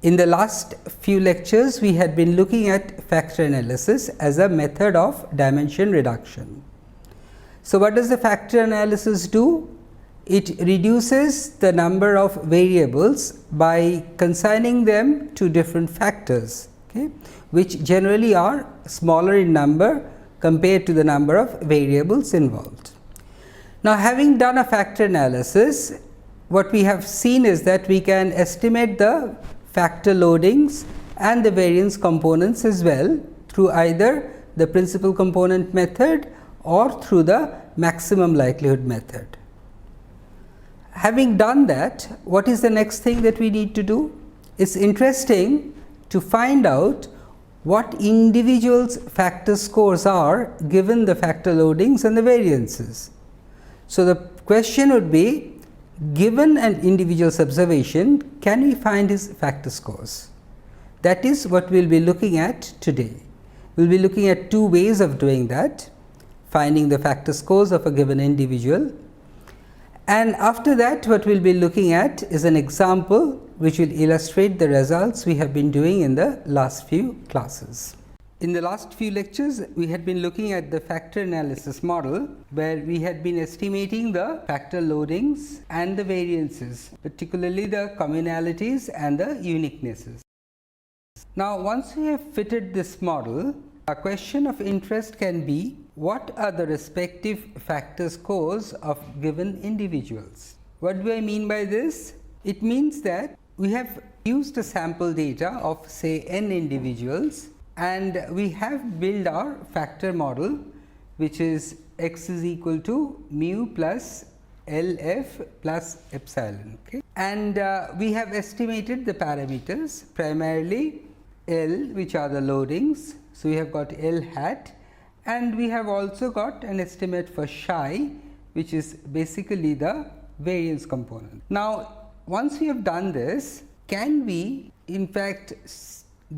In the last few lectures, we had been looking at factor analysis as a method of dimension reduction. So, what does the factor analysis do? It reduces the number of variables by consigning them to different factors, okay, which generally are smaller in number compared to the number of variables involved. Now, having done a factor analysis, what we have seen is that we can estimate the factor loadings and the variance components as well through either the principal component method or through the maximum likelihood method. Having done that, what is the next thing that we need to do? It's interesting to find out what individuals' factor scores are given the factor loadings and the variances. So, the question would be, given an individual's observation, can we find his factor scores? That is what we will be looking at today. We will be looking at two ways of doing that, finding the factor scores of a given individual. And after that, what we will be looking at is an example which will illustrate the results we have been doing in the last few classes. In the last few lectures, we had been looking at the factor analysis model, where we had been estimating the factor loadings and the variances, particularly the communalities and the uniquenesses. Now, once we have fitted this model, a question of interest can be, what are the respective factor scores of given individuals? What do I mean by this? It means that we have used a sample data of say n individuals, and we have built our factor model, which is x is equal to mu plus LF plus epsilon. Okay. And we have estimated the parameters, primarily L, which are the loadings. So, we have got L hat, and we have also got an estimate for psi, which is basically the variance component. Now, once we have done this, can we in fact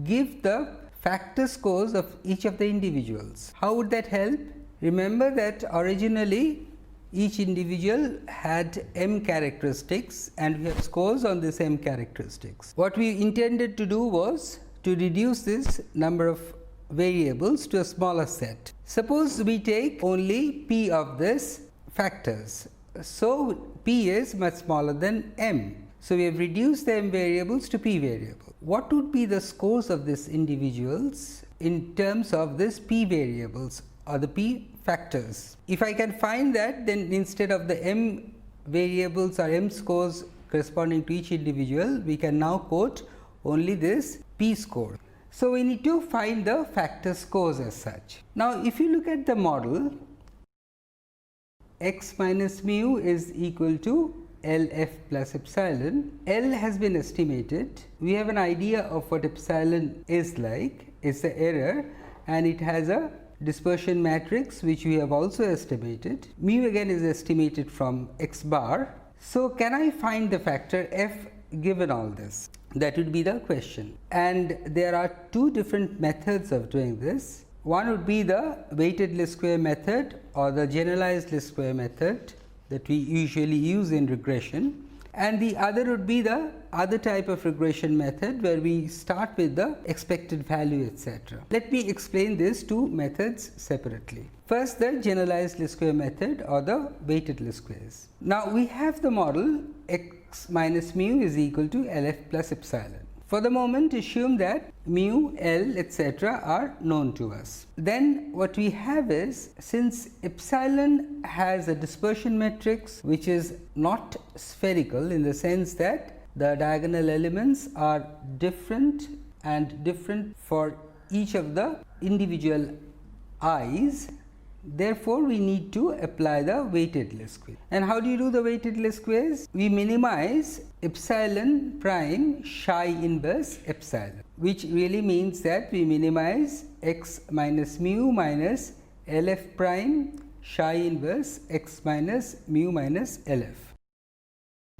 give the factor scores of each of the individuals? How would that help? Remember that originally each individual had m characteristics, and we have scores on this m characteristics. What we intended to do was to reduce this number of variables to a smaller set. Suppose we take only p of this factors. So, p is much smaller than m. So, we have reduced the m variables to p variable. What would be the scores of these individuals in terms of this p variables or the p factors? If I can find that, then instead of the m variables or m scores corresponding to each individual, we can now quote only this p score. So, we need to find the factor scores as such. Now, if you look at the model, x minus mu is equal to LF plus epsilon. L has been estimated. We have an idea of what epsilon is like. It's the error, and it has a dispersion matrix which we have also estimated. Mu again is estimated from x bar. So, can I find the factor f given all this? That would be the question. And there are two different methods of doing this. One would be the weighted least square method or the generalized least square method that we usually use in regression, and the other would be the other type of regression method, where we start with the expected value, etc. Let me explain these two methods separately. First, the generalized least square method or the weighted least squares. Now, we have the model x minus mu is equal to LF plus epsilon. For the moment, assume that mu, L, etc. are known to us. Then what we have is, since epsilon has a dispersion matrix which is not spherical, in the sense that the diagonal elements are different and different for each of the individual i's, therefore, we need to apply the weighted least square. And how do you do the weighted least squares? We minimize epsilon prime psi inverse epsilon, which really means that we minimize x minus mu minus LF prime psi inverse x minus mu minus LF.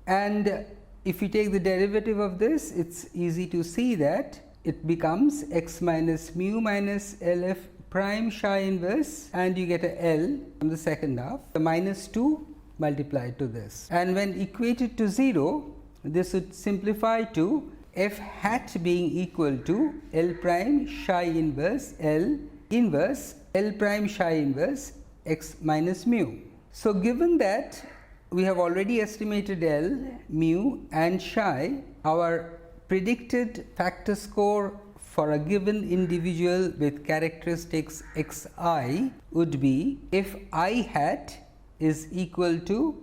And if we take the derivative of this, it's easy to see that it becomes x minus mu minus LF prime psi inverse, and you get a L from the second half, the minus 2 multiplied to this. And when equated to 0, this would simplify to f hat being equal to L prime psi inverse L prime psi inverse x minus mu. So given that we have already estimated L, mu and psi, our predicted factor score for a given individual with characteristics xi would be if I hat is equal to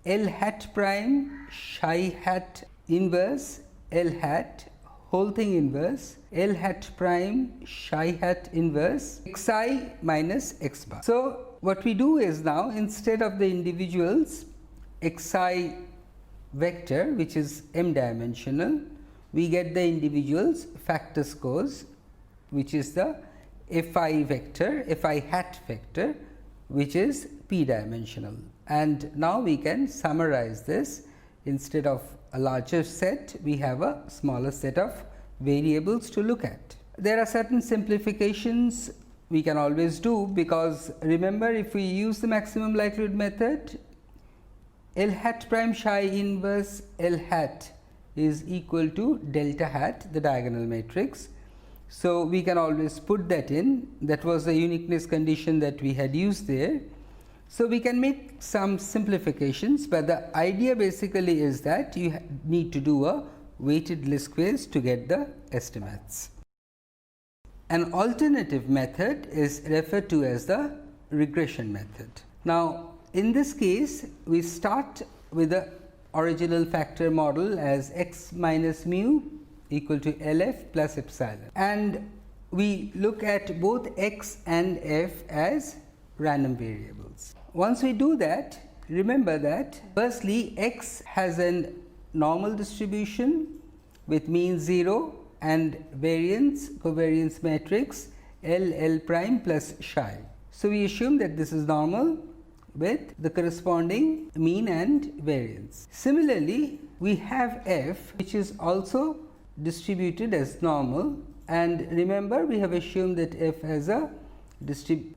L hat prime psi hat inverse L hat whole thing inverse L hat prime psi hat inverse xi minus x bar. So what we do is now, instead of the individuals xi vector which is m dimensional, we get the individuals factor scores which is the fi vector, fi hat vector, which is p dimensional. And now we can summarize this. Instead of a larger set, we have a smaller set of variables to look at. There are certain simplifications we can always do, because remember, if we use the maximum likelihood method, L hat prime psi inverse L hat is equal to delta hat, the diagonal matrix. So we can always put that in. That was the uniqueness condition that we had used there. So we can make some simplifications, but the idea basically is that you need to do a weighted least squares to get the estimates. An alternative method is referred to as the regression method. Now in this case, we start with the original factor model as x minus mu equal to LF plus epsilon, and we look at both x and f as random variables. Once we do that, remember that firstly x has a normal distribution with mean 0 and variance covariance matrix L prime plus psi. So we assume that this is normal with the corresponding mean and variance. Similarly, we have f which is also distributed as normal, and remember we have assumed that f has a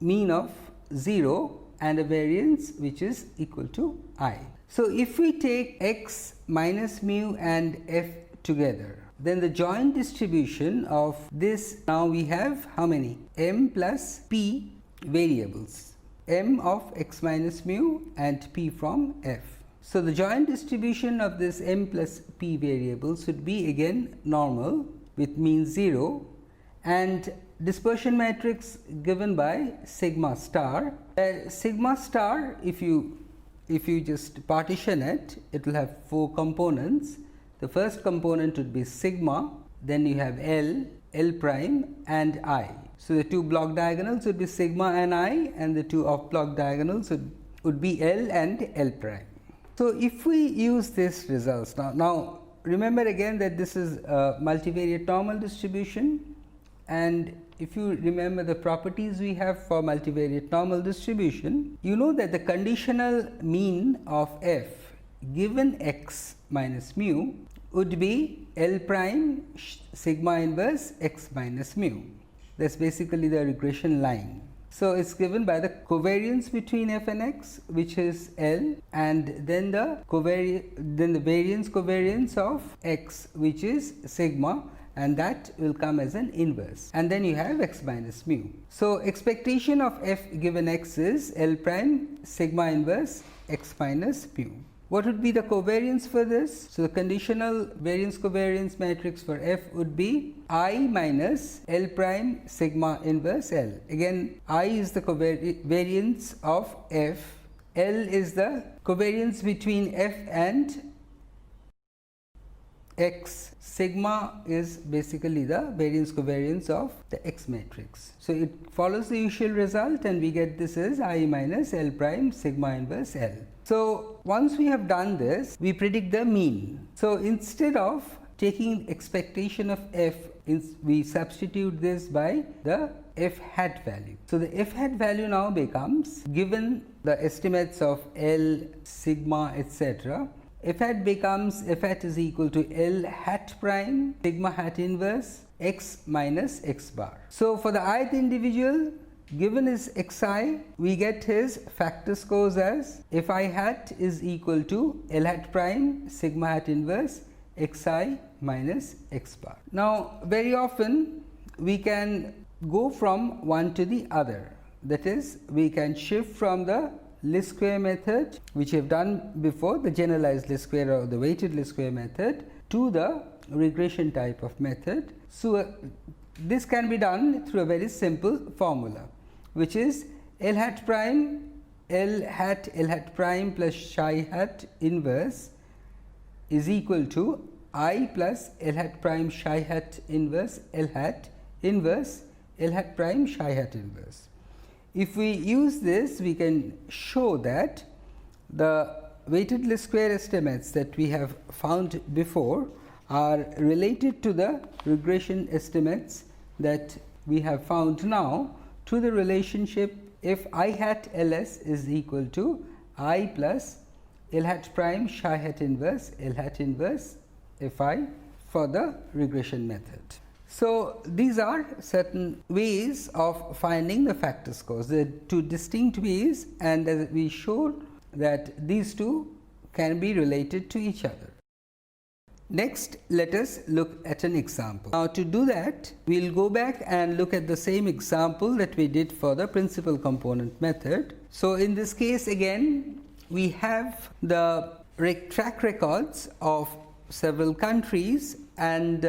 mean of 0 and a variance which is equal to I. So if we take x minus mu and f together, then the joint distribution of this, now we have how many? M plus p variables, m of x minus mu and p from f. So the joint distribution of this m plus p variables should be again normal with mean 0 and dispersion matrix given by sigma star. Sigma star, if you just partition it, it will have 4 components. The first component would be sigma, then you have L prime and I. So the two block diagonals would be sigma and I, and the two off block diagonals would be L and L prime. So if we use this results, now remember again that this is a multivariate normal distribution, and if you remember the properties we have for multivariate normal distribution, you know that the conditional mean of f given x minus mu would be L prime sigma inverse x minus mu. That's basically the regression line. So it's given by the covariance between f and x, which is L, and then the variance covariance of x, which is sigma, and that will come as an inverse, and then you have x minus mu. So expectation of f given x is L prime sigma inverse x minus mu. What would be the covariance for this? So the conditional variance covariance matrix for f would be I minus L prime sigma inverse L. Again, I is the covariance of f, L is the covariance between f and x, sigma is basically the variance covariance of the x matrix. So it follows the usual result, and we get this as I minus L prime sigma inverse L. So once we have done this, we predict the mean. So instead of taking expectation of f, we substitute this by the f hat value. So the f hat value now becomes, given the estimates of L, sigma, etc., f hat becomes, f hat is equal to L hat prime sigma hat inverse x minus x bar. So for the ith individual, given his xi, we get his factor scores as fi hat is equal to L hat prime sigma hat inverse xi minus x bar. Now, very often we can go from one to the other, that is, we can shift from the least square method, which we have done before, the generalized least square or the weighted least square method, to the regression type of method. So, this can be done through a very simple formula, which is L hat prime L hat prime plus psi hat inverse is equal to I plus L hat prime psi hat inverse L hat inverse L hat prime psi hat inverse. If we use this, we can show that the weighted least square estimates that we have found before are related to the regression estimates that we have found now through the relationship if I hat ls is equal to I plus L hat prime psi hat inverse L hat inverse Fi for the regression method. So, these are certain ways of finding the factor scores. There are two distinct ways, and as we showed that these two can be related to each other. Next, let us look at an example. Now, to do that, we will go back and look at the same example that we did for the principal component method. So, in this case again, we have the track records of several countries, and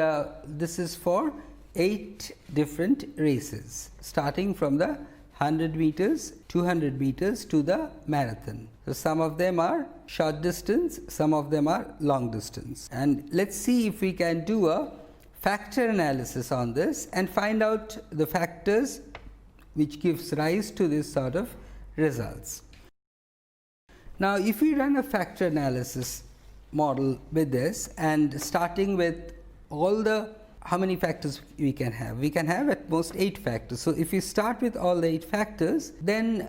this is for 8 different races, starting from the 100 meters, 200 meters to the marathon. So, some of them are short distance, some of them are long distance, and let us see if we can do a factor analysis on this and find out the factors which gives rise to this sort of results. Now, if we run a factor analysis model with this, and starting with all the how many factors we can have? We can have at most 8 factors. So, if we start with all the 8 factors, then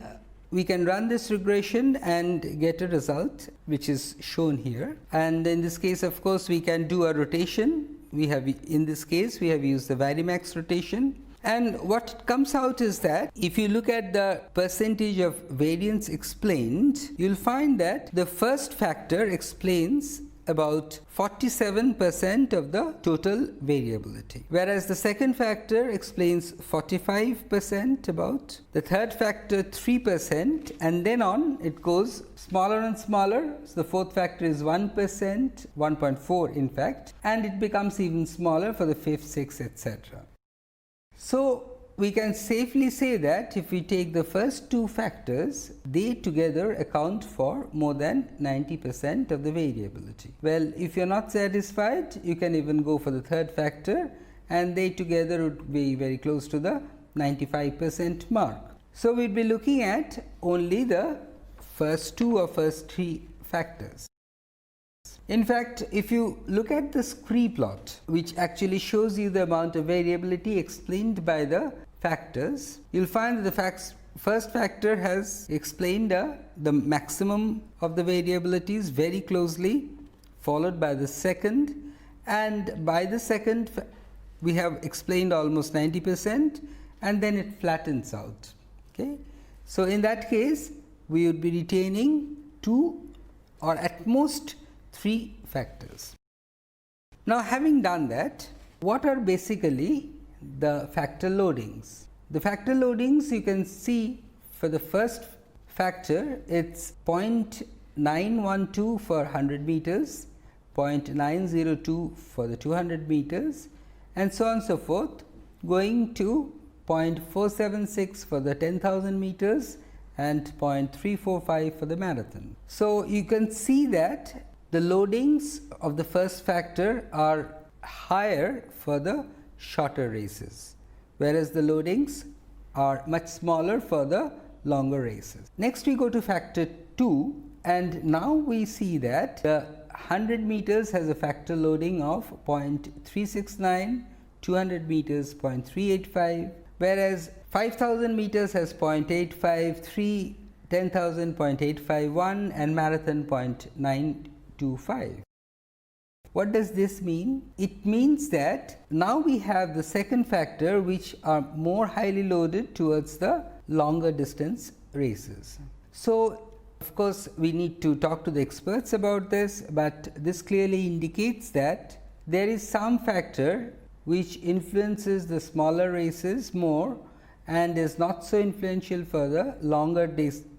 we can run this regression and get a result which is shown here. And in this case, of course, we can do a rotation. We have, in this case, we have used the Varimax rotation. And what comes out is that if you look at the percentage of variance explained, you will find that the first factor explains about 47% of the total variability, whereas the second factor explains 45% about, the third factor 3%, and then on it goes smaller and smaller. So, the fourth factor is 1%, 1.4 in fact, and it becomes even smaller for the fifth, sixth, etc. So, we can safely say that if we take the first 2 factors, they together account for more than 90% of the variability. Well, if you are not satisfied, you can even go for the third factor, and they together would be very close to the 95% mark. So, we will be looking at only the first 2 or first 3 factors. In fact, if you look at the scree plot, which actually shows you the amount of variability explained by the factors, you will find that the first factor has explained the maximum of the variabilities very closely, followed by the second, and by the second we have explained almost 90%, and then it flattens out. Okay? So, in that case, we would be retaining 2 or at most 3 factors. Now, having done that, what are basically the factor loadings? The factor loadings, you can see for the first factor, it is 0.912 for 100 meters, 0.902 for the 200 meters, and so on and so forth, going to 0.476 for the 10,000 meters and 0.345 for the marathon. So, you can see that the loadings of the first factor are higher for the shorter races, whereas the loadings are much smaller for the longer races. Next, we go to factor 2, and now we see that the 100 meters has a factor loading of 0.369, 200 meters 0.385, whereas 5000 meters has 0.853, 10,000 0.851, and marathon 0.925. What does this mean? It means that now we have the second factor which are more highly loaded towards the longer distance races. So, Of course, we need to talk to the experts about this, but this clearly indicates that there is some factor which influences the smaller races more and is not so influential for the longer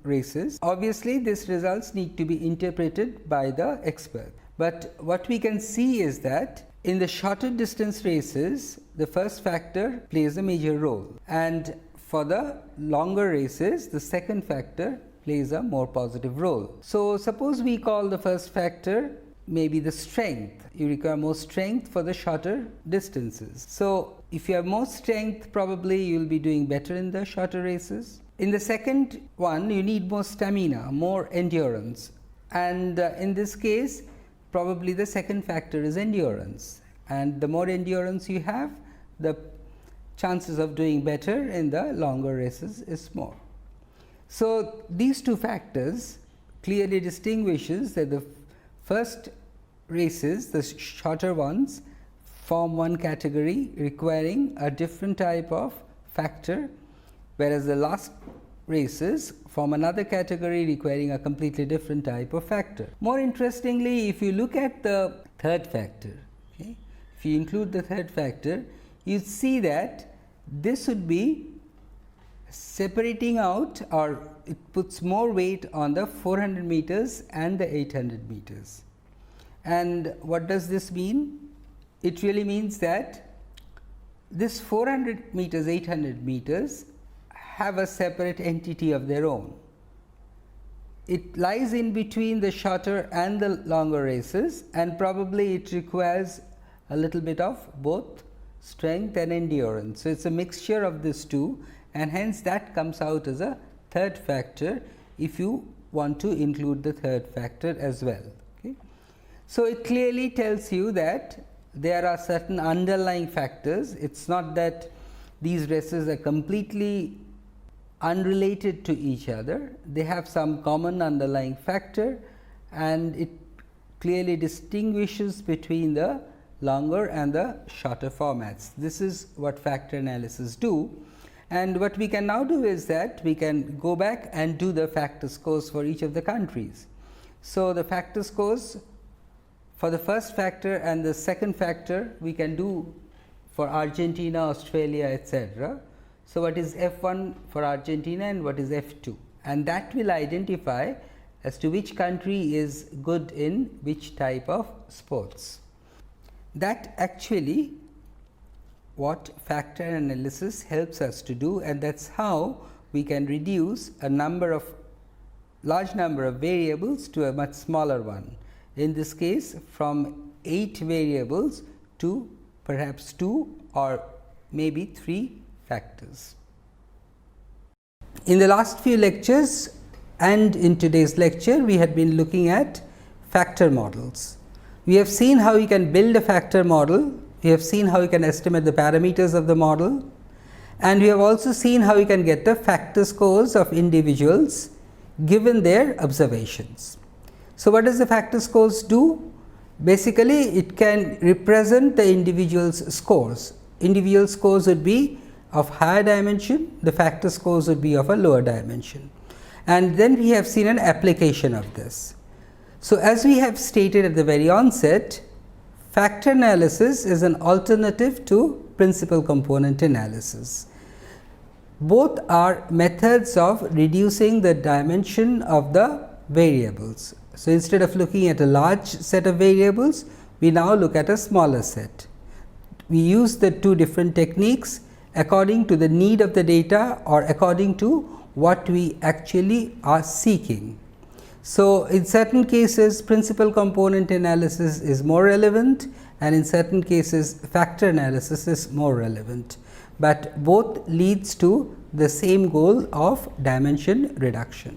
races. Obviously, these results need to be interpreted by the expert, but what we can see is that in the shorter distance races, the first factor plays a major role, and for the longer races, the second factor plays a more positive role. So, suppose we call the first factor maybe the strength. You require more strength for the shorter distances. So, if you have more strength, probably you will be doing better in the shorter races. In the second one, you need more stamina, more endurance, and in this case, probably the second factor is endurance, and the more endurance you have, the chances of doing better in the longer races is more. So, these two factors clearly distinguishes that the first races, the shorter ones, form one category requiring a different type of factor, whereas the last races form another category requiring a completely different type of factor. More interestingly, if you look at the third factor, okay, if you include the third factor, you see that this would be separating out, or it puts more weight on the 400 meters and the 800 meters. And what does this mean? It really means that this 400 meters, 800 meters have a separate entity of their own. It lies in between the shorter and the longer races, and probably it requires a little bit of both strength and endurance. So, it is a mixture of these two, and hence that comes out as a third factor if you want to include the third factor as well. Okay. So, it clearly tells you that there are certain underlying factors. It is not that these races are completely unrelated to each other, they have some common underlying factor, and it clearly distinguishes between the longer and the shorter formats. This is what factor analysis do, and what we can now do is that we can go back and do the factor scores for each of the countries. So, the factor scores for the first factor and the second factor we can do for Argentina, Australia, etc. So, what is F1 for Argentina and what is F2, and that will identify as to which country is good in which type of sports. That actually what factor analysis helps us to do, and that is how we can reduce a large number of variables to a much smaller one. In this case, from 8 variables to perhaps 2 or maybe 3 factors. In the last few lectures and in today's lecture, we had been looking at factor models. We have seen how we can build a factor model, we have seen how we can estimate the parameters of the model, and we have also seen how we can get the factor scores of individuals given their observations. So, what does the factor scores do? Basically, it can represent the individual's scores. Individual scores would be of higher dimension, the factor scores would be of a lower dimension, and then we have seen an application of this. So, as we have stated at the very onset, factor analysis is an alternative to principal component analysis. Both are methods of reducing the dimension of the variables. So, instead of looking at a large set of variables, we now look at a smaller set. We use the two different techniques according to the need of the data or according to what we actually are seeking. So, in certain cases principal component analysis is more relevant, and in certain cases factor analysis is more relevant, but both leads to the same goal of dimension reduction.